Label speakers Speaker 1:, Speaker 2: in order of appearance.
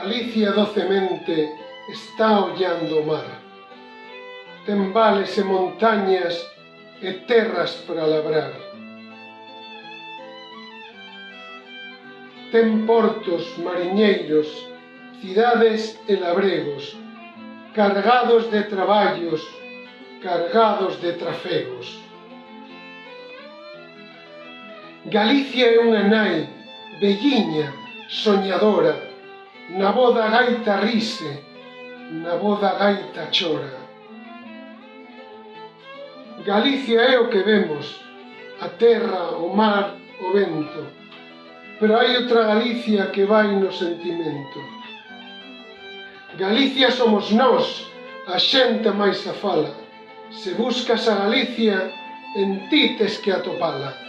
Speaker 1: Galicia docemente está ollando o mar. Ten vales e montañas e terras para labrar. Ten portos, mariñeiros, cidades e labregos, cargados de traballos, cargados de trafegos. Galicia é unha nai, velliña, soñadora, na voz da gaita rise, na voz da gaita chora. Galicia é o que vemos, a terra, o mar, o vento, pero hai outra Galicia que vai no sentimento. Galicia somos nós, a xente máis a fala. Se buscas a Galicia, en ti tes que atopala.